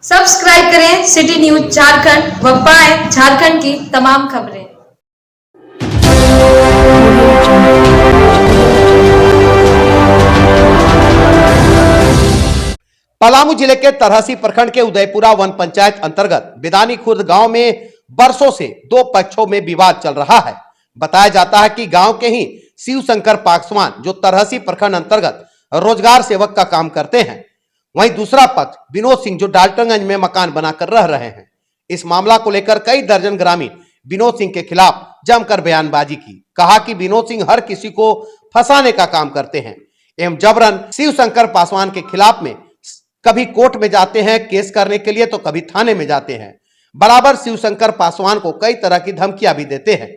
Subscribe करें city news Jharkhand व पाएं झारखंड की तमाम खबरें। पलामू जिले के तरहसी प्रखंड के उदयपुरा वन पंचायत अंतर्गत बिदानी खुर्द गांव में बरसों से दो पक्षों में विवाद चल रहा है। बताया जाता है कि गांव के ही शिव शंकर पासवान जो तरहसी प्रखंड अंतर्गत रोजगार सेवक का काम करते हैं, वहीं दूसरा पक्ष विनोद सिंह जो डाल्टनगंज में मकान बनाकर रह रहे हैं। इस मामला को लेकर कई दर्जन ग्रामीण विनोद सिंह के खिलाफ जमकर बयानबाजी की। कहा कि विनोद सिंह हर किसी को फंसाने का काम करते हैं एवं जबरन शिव शंकर पासवान के खिलाफ में कभी कोर्ट में जाते हैं केस करने के लिए तो कभी थाने में जाते हैं। बराबर शिव शंकर पासवान को कई तरह की धमकियां भी देते हैं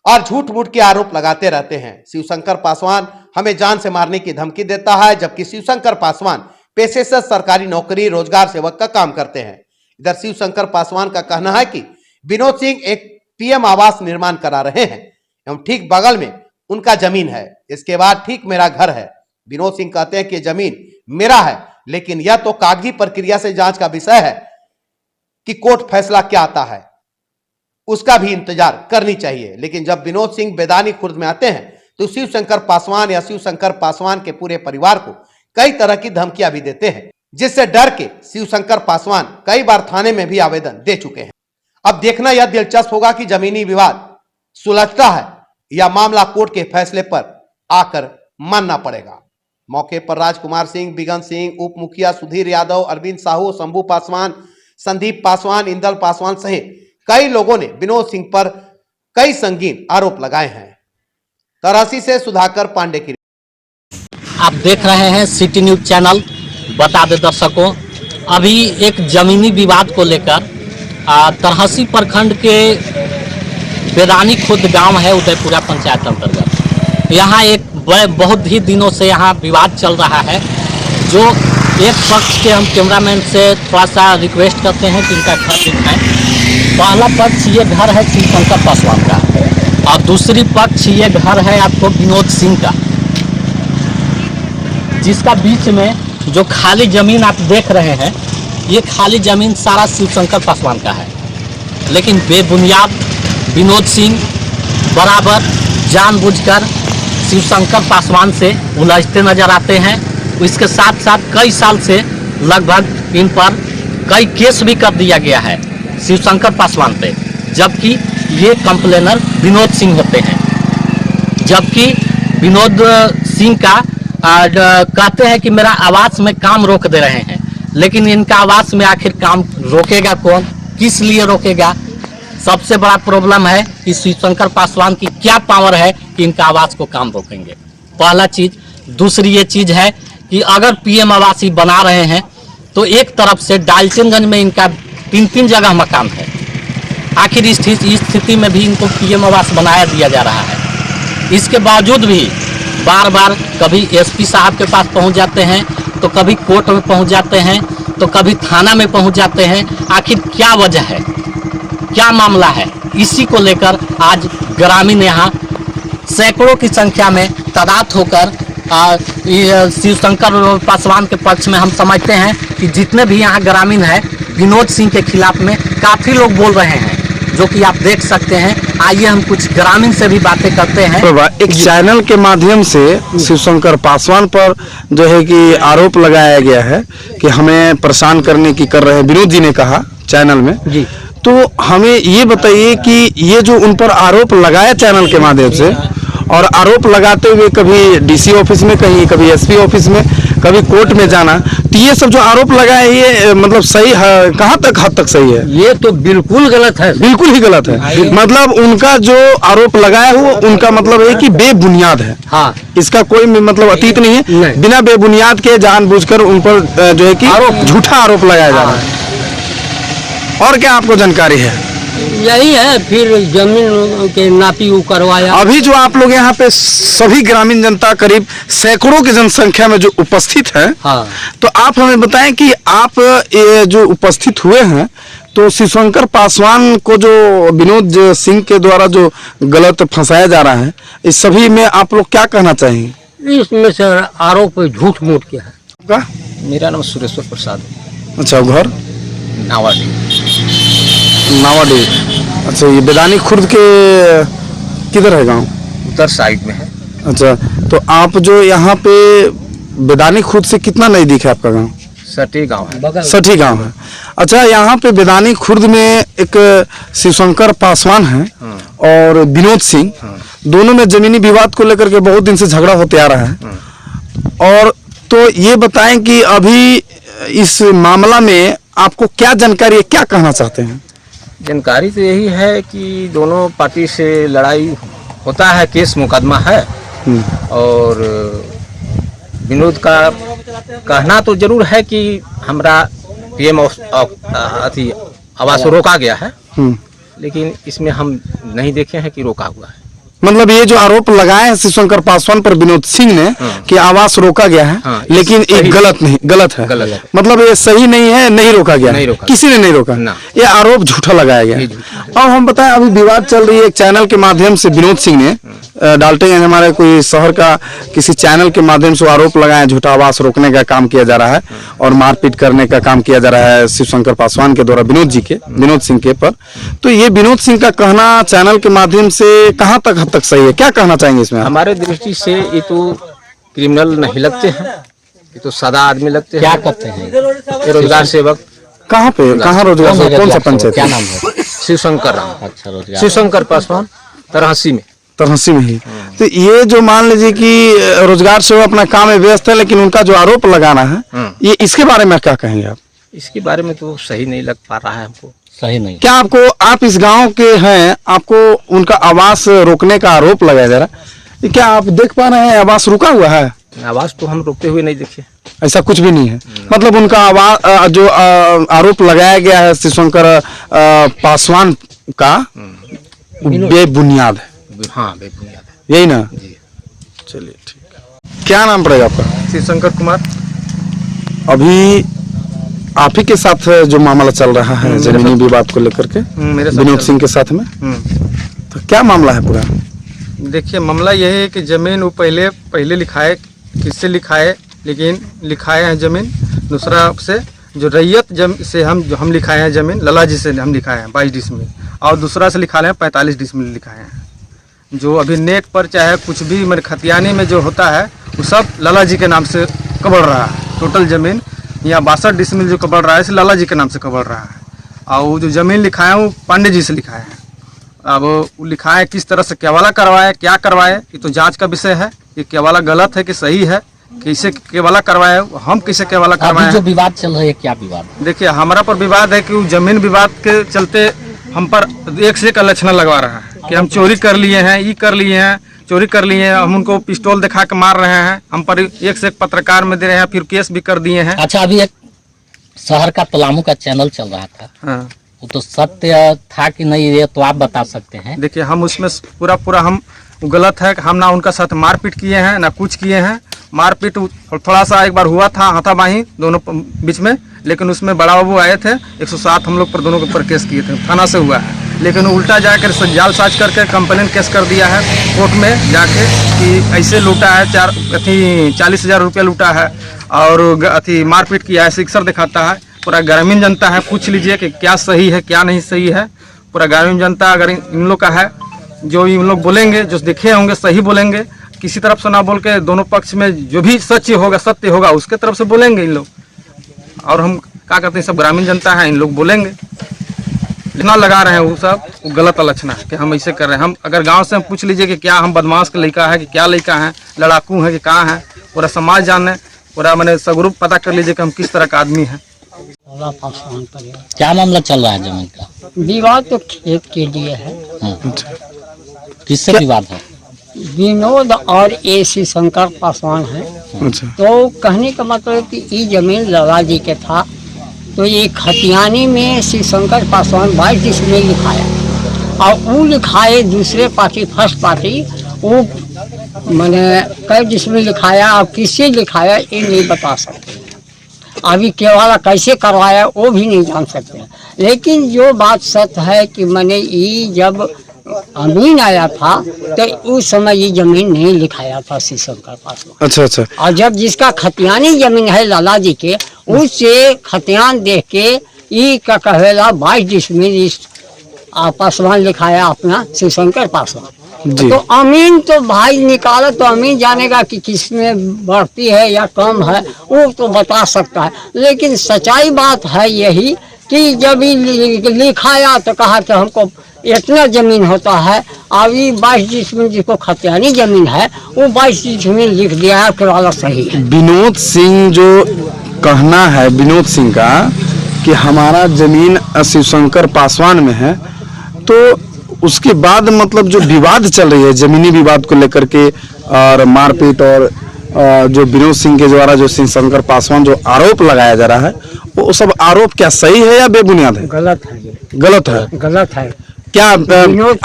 और झूठ मूठ के आरोप लगाते रहते हैं। शिव शंकर पासवान हमें जान से मारने की धमकी देता है, जबकि शिव शंकर पासवान पेशे से सरकारी नौकरी रोजगार सेवक का काम करते हैं। इधर शिव शंकर पासवान का कहना है कि विनोद सिंह एक पीएम आवास निर्माण करा रहे हैं एवं ठीक बगल में उनका जमीन है, इसके बाद ठीक मेरा घर है। विनोद सिंह कहते हैं कि जमीन मेरा है, लेकिन यह तो कागजी प्रक्रिया से जांच का विषय है कि कोर्ट फैसला क्या आता है उसका भी इंतजार करनी चाहिए। लेकिन जब विनोद सिंह बेदानी खुर्द में आते हैं तो शिव शंकर पासवान या शिव शंकर पासवान के पूरे परिवार को कई तरह की धमकियां भी देते हैं, जिससे डर के शिव शंकर पासवान कई बार थाने में भी आवेदन दे चुके हैं। अब देखना यह दिलचस्प होगा कि जमीनी विवाद सुलझता है या मामला कोर्ट के फैसले पर आकर मानना पड़ेगा। मौके पर राजकुमार सिंह, बिगन सिंह, उप मुखिया सुधीर यादव, अरविंद साहू, शंभू पासवान, संदीप पासवान, इंदल पासवान सहित कई लोगों ने विनोद सिंह पर कई संगीन आरोप लगाए हैं। तरहसी से सुधाकर पांडे की। आप देख रहे हैं सिटी न्यूज चैनल। बता दें दर्शकों, अभी एक जमीनी विवाद को लेकर तरहसी प्रखंड के बेदानी खुर्द गांव है उदयपुरा पंचायत अंतर्गत। यहाँ एक बहुत ही दिनों से यहाँ विवाद चल रहा है, जो एक पक्ष के हम कैमरामैन से थोड़ा सा रिक्वेस्ट करते हैं कि इनका घर दिखाएं। पहला पक्ष ये घर है शिव शंकर पासवान का और दूसरी पक्ष ये घर है आपको विनोद सिंह का, जिसका बीच में जो खाली जमीन आप देख रहे हैं, ये खाली जमीन सारा शिव शंकर पासवान का है। लेकिन बेबुनियाद विनोद सिंह बराबर जानबूझकर शिव शंकर पासवान से उलझते नजर आते हैं। इसके साथ साथ कई साल से लगभग इन पर कई केस भी कर दिया गया है शिव शंकर पासवान पे, जबकि ये कंप्लेनर विनोद सिंह होते हैं। जबकि विनोद सिंह का कहते हैं कि मेरा आवास में काम रोक दे रहे हैं, लेकिन इनका आवास में आखिर काम रोकेगा कौन, किस लिए रोकेगा? सबसे बड़ा प्रॉब्लम है कि शिव शंकर पासवान की क्या पावर है कि इनका आवास को काम रोकेंगे, पहला चीज। दूसरी ये चीज है कि अगर पीएम आवास ही बना रहे हैं तो एक तरफ से डाल्टनगंज में इनका 3-3 जगह मकान है। आखिर इस स्थिति में भी इनको पीएम आवास बनाया दिया जा रहा है। इसके बावजूद भी बार बार कभी एसपी साहब के पास पहुंच जाते हैं, तो कभी कोर्ट में पहुंच जाते हैं, तो कभी थाना में पहुंच जाते हैं। आखिर क्या वजह है, क्या मामला है? इसी को लेकर आज ग्रामीण यहाँ सैकड़ों की संख्या में तादाद होकर शिव शंकर पासवान के पक्ष में हम समझते हैं कि जितने भी यहाँ ग्रामीण हैं विनोद सिंह के खिलाफ में काफ़ी लोग बोल रहे हैं, जो कि आप देख सकते हैं। आइए हम कुछ ग्रामीण से भी बातें करते हैं। एक चैनल के माध्यम से शिव शंकर पासवान पर जो है कि आरोप लगाया गया है कि हमें परेशान करने की कर रहे हैं, विनोद जी ने कहा चैनल में जी। तो हमें ये बताइए कि ये जो उन पर आरोप लगाया चैनल के माध्यम से, और आरोप लगाते हुए कभी डीसी ऑफिस में, कभी एसपी ऑफिस में, कभी कोर्ट में जाना, तो ये सब जो आरोप लगाए ये मतलब सही है? कहाँ तक हद तक सही है? ये तो बिल्कुल गलत है, बिल्कुल ही गलत है। मतलब उनका जो आरोप लगाया हुआ उनका मतलब है कि बेबुनियाद है। हाँ, इसका कोई मतलब अतीत नहीं है। बिना बेबुनियाद के जानबूझकर उन पर जो है कि झूठा आरोप लगाया जा रहा है। और क्या आपको जानकारी है? यही है, फिर जमीन के नापी करवाया। अभी जो आप लोग यहाँ पे सभी ग्रामीण जनता करीब सैकड़ों की जनसंख्या में जो उपस्थित है, हाँ। तो आप हमें बताएं कि आप ये जो उपस्थित हुए हैं, तो शिव शंकर पासवान को जो विनोद सिंह के द्वारा जो गलत फंसाया जा रहा है, इस सभी में आप लोग क्या कहना चाहेंगे? इसमें से आरोप झूठ मूठ के है। आपका? मेरा नाम सुरेश्वर प्रसाद। अच्छा, घर नावाडी। अच्छा, ये बेदानी खुर्द के किधर है गांव? उधर साइड में है। अच्छा, तो आप जो यहाँ पे बेदानी खुर्द से कितना नजदीक है आपका गांव? सटी गांव है। सठी गांव है। अच्छा, यहाँ पे बेदानी खुर्द में एक शिवशंकर पासवान है और विनोद सिंह, दोनों में जमीनी विवाद को लेकर के बहुत दिन से झगड़ा होते आ रहा है। और तो ये बताएं कि अभी इस मामला में आपको क्या जानकारी है, क्या कहना चाहते हैं? जानकारी तो यही है कि दोनों पार्टी से लड़ाई होता है, केस मुकदमा है। और विनोद का कहना तो जरूर है कि हमरा पीएम अथी आवास रोका गया है, लेकिन इसमें हम नहीं देखे हैं कि रोका हुआ है। मतलब ये जो आरोप लगाए हैं शिवशंकर पासवान पर विनोद सिंह ने कि आवास रोका गया है, लेकिन ये गलत है। गलत है। मतलब ये सही नहीं है, नहीं रोका गया, नहीं रोका, किसी ने नहीं रोका, ये आरोप झूठा लगाया गया है। और हम बताएं, अभी विवाद चल रही है एक चैनल के माध्यम से, विनोद सिंह ने डाल्टेगंज हमारे कोई शहर का किसी चैनल के माध्यम से आरोप लगाया, झूठा आवास रोकने का काम किया जा रहा है और मारपीट करने का काम किया जा रहा है शिवशंकर पासवान के द्वारा विनोद सिंह के पर। तो ये विनोद सिंह का कहना चैनल के माध्यम से कहाँ तक हद तक सही है, क्या कहना चाहेंगे इसमें? हमारे दृष्टि से ये तो क्रिमिनल नहीं लगते हैं, ये तो सादा आदमी लगते हैं। क्या करते हैं? ये रोजगार सेवक। कहाँ पे, कहाँ रोजगार सेवक, कौन सा पंचायत? क्या नाम है? शिवशंकर राम। अच्छा, रोजगार शिवशंकर पासवान तरहसी में। तरहसी में ही। तो ये जो मान लीजिए कि रोजगार सेवक अपना काम में व्यस्त है, लेकिन उनका जो आरोप लगाना है, ये इसके बारे में क्या कहेंगे आप? इसके बारे में तो सही नहीं लग पा रहा है हमको। सही नहीं। क्या आपको, आप इस गांव के हैं, आपको उनका आवास रोकने का आरोप लगाया जा रहा है, क्या आप देख पा रहे हैं आवास रुका हुआ है? आवास तो हम रोकते हुए नहीं देखे। ऐसा कुछ भी नहीं है। मतलब उनका आवास जो आरोप लगाया गया है शिवशंकर पासवान का, बेबुनियाद है। हाँ, बेबुनियाद है। यही ना? जी। चलिए, ठीक है। क्या नाम पड़ेगा आपका? शिवशंकर कुमार। अभी आप ही के साथ जो मामला चल रहा है जमीनी विवाद को लेकर के, विनोद सिंह के साथ में, तो क्या मामला है पूरा? देखिए, मामला यह है कि जमीन वो पहले लिखाए, किससे लिखाए, लेकिन लिखाए हैं जमीन दूसरा से, जो रैयत से हम लिखाए हैं जमीन, लला जी से हम लिखाए हैं 22 डिसमिल, और दूसरा से लिखा है 45 डिसमिल लिखाए हैं। जो अभी नेट पर चाहे कुछ भी मेरे खतियानी में जो होता है वो सब लाला जी के नाम से कबड़ रहा है। टोटल जमीन यहाँ 62 डिसमिल जो कबड़ रहा है इसे लाला जी के नाम से कबड़ रहा है। और वो जो जमीन लिखा है वो पांडे जी से लिखा है। अब वो लिखा है किस तरह से केवाला करवाए, क्या करवाए, ये तो जांच का विषय है। ये केवाला गलत है कि सही है, कैसे केवाला करवाए, हम कैसे केवाला करवाए। जो विवाद चल रहा है, क्या विवाद? देखिए, हमारा पर विवाद है कि वो जमीन विवाद के चलते हम पर एक से एक लक्षण लगवा रहा है कि हम चोरी कर लिए हैं, ये कर लिए हैं, चोरी कर लिए हैं, हम उनको पिस्तौल दिखा के मार रहे हैं, हम पर एक से एक पत्रकार में दे रहे हैं, फिर केस भी कर दिए हैं। अच्छा, अभी एक शहर का तलामू का चैनल चल रहा था, हाँ। वो तो सत्य था कि नहीं, ये तो आप बता सकते हैं। देखिए, हम उसमें पूरा हम गलत है कि हम ना उनका साथ मारपीट किए हैं ना कुछ किए हैं। मारपीट थोड़ा सा एक बार हुआ था हाथापाई दोनों बीच में, लेकिन उसमें बड़ा बाबू आए थे, 107 हम लोग पर दोनों के ऊपर केस किए थे, थाना से हुआ है। लेकिन उल्टा जाकर जाल साज करके कंप्लेन केस कर दिया है कोर्ट में जाके कि ऐसे लूटा है, 40,000 रुपया लूटा है और अथी मारपीट किया है, सिक्सर दिखाता है। पूरा ग्रामीण जनता है, पूछ लीजिए कि क्या सही है क्या नहीं सही है। पूरा ग्रामीण जनता अगर इन लोग का है, जो इन लोग बोलेंगे, जो देखे होंगे सही बोलेंगे, किसी तरफ से ना बोल के दोनों पक्ष में जो भी सत्य होगा उसके तरफ से बोलेंगे इन लोग। और हम क्या करते हैं, सब ग्रामीण जनता है, इन लोग बोलेंगे। जितना लगा रहे हैं वो सब वो गलत लक्षण है कि हम ऐसे कर रहे हैं। हम अगर गांव से हम पूछ लीजिए कि क्या हम बदमाश का लड़का है कि क्या लड़का है, लड़ाकू है कि कहाँ है, पूरा समाज जाने, पूरा मैंने सगुरूप पता कर लीजिए कि हम किस तरह का आदमी है। क्या मामला चल रहा है जमीन का? विवाद तो खेत के लिए है। किससे विवाद है? विनोद और ए.सी. शंकर पासवान है। तो कहने का मतलब कि ये जमीन लाला जी के था, तो ये खतियानी में श्री शंकर पासवान 22 डिसमिल लिखाया और वो लिखाए दूसरे पार्टी फर्स्ट पार्टी वो मैंने कई डिसमिल लिखाया और किससे लिखाया ये नहीं बता सकते। अभी केवाला कैसे करवाया वो भी नहीं जान सकते। लेकिन जो बात सत्य है कि मैंने ये जब अमीन आया था तो उस समय ये जमीन नहीं लिखाया था श्री शंकर पासवान। अच्छा। और जब जिसका खतियानी जमीन है लाला जी के, उससे खतियान देख के ई का कहेला 22 डिसमिल इस पासवान लिखाया अपना शिवशंकर पासवान। जी। तो अमीन तो भाई निकाला तो अमीन जानेगा कि किसमें बढ़ती है या कम है, वो तो बता सकता है। लेकिन सच्चाई बात है यही कि जब लिखाया तो कहा कि हमको इतना जमीन होता है। अभी 22 डिसमिल जिसको खतियानी जमीन है वो 22 डिसमिल लिख दिया है, किराया सही है। विनोद सिंह जो कहना है विनोद सिंह का कि हमारा जमीन शिवशंकर पासवान में है, तो उसके बाद मतलब जो विवाद चल रही है जमीनी विवाद को लेकर के और मारपीट और जो विनोद सिंह के द्वारा जो शिवशंकर पासवान जो आरोप लगाया जा रहा है, वो सब आरोप क्या सही है या बेबुनियाद है? गलत है ये, गलत है। गलत है। क्या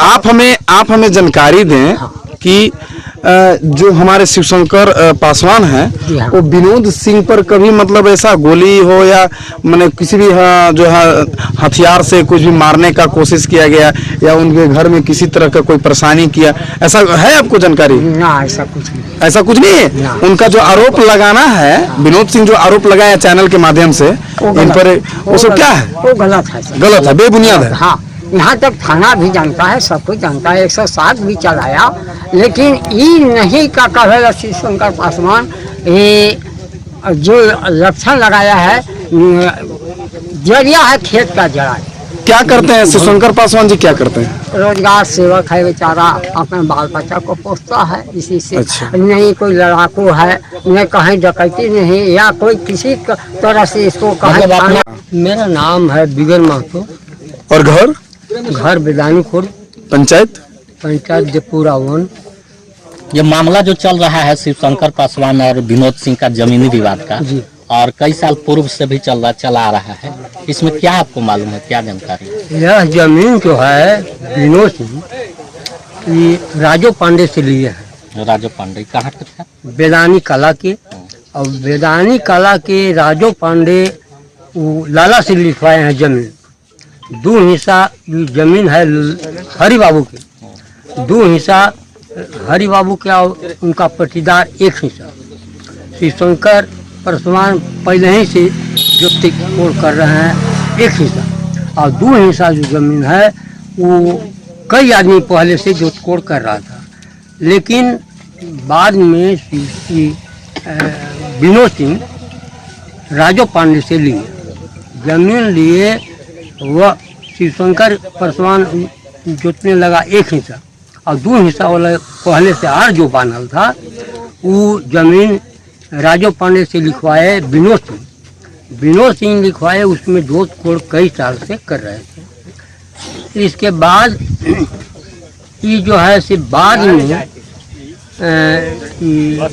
आप हमें जानकारी दें कि जो हमारे शिवशंकर पासवान हैं जी हाँ। वो विनोद सिंह पर कभी मतलब ऐसा गोली हो या मैंने किसी भी जो है हथियार से कुछ भी मारने का कोशिश किया गया या उनके घर में किसी तरह का कोई परेशानी किया, ऐसा है आपको जानकारी? ना, ऐसा कुछ नहीं। ऐसा कुछ नहीं है। ना। उनका जो आरोप लगाना है विनोद सिंह जो आरोप लगाया चैनल के माध्यम से इन पर, वो सब क्या है? वो गलत है सर। गलत है, बेबुनियाद है। हाँ, यहाँ तक थाना भी जानता है, सब कुछ जानता है, 107 भी चलाया, लेकिन ये नहीं का कहेगा शिवशंकर पासवान ये जो लक्षण लगाया है जरिया है खेत का जरा। क्या करते हैं शिवशंकर पासवान जी, क्या करते हैं? रोजगार सेवक है बेचारा, अपने बाल बच्चा को पोसता है इसी से। अच्छा। नहीं कोई लड़ाकू है, न कहीं डकैती नहीं या कोई किसी तरह से इसको कहीं। मेरा नाम है बिगन महतो और घर बेदानी खुर्द, पंचायत जयपुरा 1। ये मामला जो चल रहा है शिवशंकर पासवान और विनोद सिंह का जमीनी विवाद का, जी। और कई साल पूर्व से भी चला आ रहा है, इसमें क्या आपको मालूम है, क्या जानकारी है? यह जमीन जो है विनोद सिंह ये राजू पांडे से लिए है। राजू पांडे कहाँ के थे? बेदानी कला के। और बेदानी कला के राजू पांडे वो लाला से लिखवाए हैं जमीन। 2 हिस्सा जमीन है हरि बाबू के, 2 हिस्सा हरि बाबू के और उनका पट्टीदार 1 हिस्सा। शिवशंकर पासवान पहले ही से जुक्ति कोड़ कर रहे हैं 1 हिस्सा, और 2 हिस्सा जो जमीन है वो कई आदमी पहले से जोत कोड़ कर रहा था। लेकिन बाद में विनोद सिंह राजू पांडे से लिए जमीन लिए, वह शिवशंकर पासवान जोतने लगा 1 हिस्सा, और 2 हिस्सा वाला पहले से आर जो बानल था वो जमीन राजू पांडे से लिखवाए विनोद सिंह लिखवाए। उसमें जोत कोड़ कई साल से कर रहे थे। इसके बाद ये जो है सिर्फ बाद में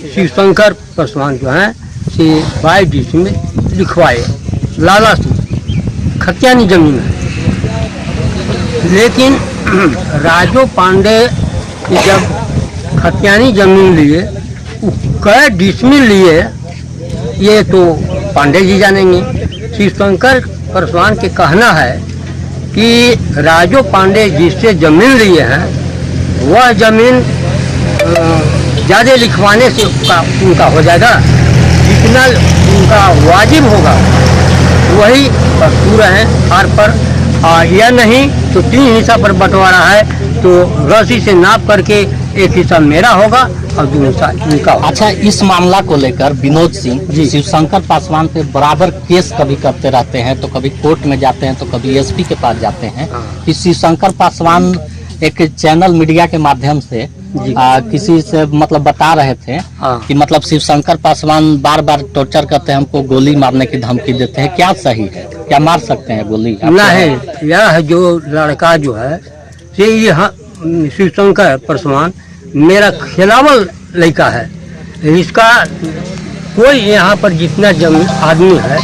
शिवशंकर पासवान जो है से 22 डिसमिल लिखवाए, लाला सिंह खतियानी जमीन है। लेकिन राजू पांडे जब खतियानी जमीन लिए, कै डिसमिल लिए ये तो पांडे जी जानेंगे। शिवशंकर पासवान के कहना है कि राजू पांडे जिससे जमीन लिए हैं वह जमीन ज़्यादा लिखवाने से उनका हो जाएगा, जितना उनका वाजिब होगा वही पूरा है हार पर, या नहीं तो 3 हिस्सा पर बंटवारा है तो रस्सी से नाप करके 1 हिस्सा मेरा होगा और 2 हिस्सा इनका होगा। अच्छा, इस मामला को लेकर विनोद सिंह शिवशंकर पासवान पे बराबर केस कभी करते रहते हैं, तो कभी कोर्ट में जाते हैं, तो कभी एसपी के पास जाते हैं। कि शिवशंकर पासवान एक चैनल मीडिया के माध्यम से किसी से मतलब बता रहे थे कि मतलब शिवशंकर पासवान बार बार टॉर्चर करते हैं, हमको गोली मारने की धमकी देते हैं। क्या सही है, क्या मार सकते हैं गोली? नहीं, यह जो लड़का जो है ये शिवशंकर पासवान मेरा खिलावल लड़का है। इसका कोई यहाँ पर जितना जमीन आदमी है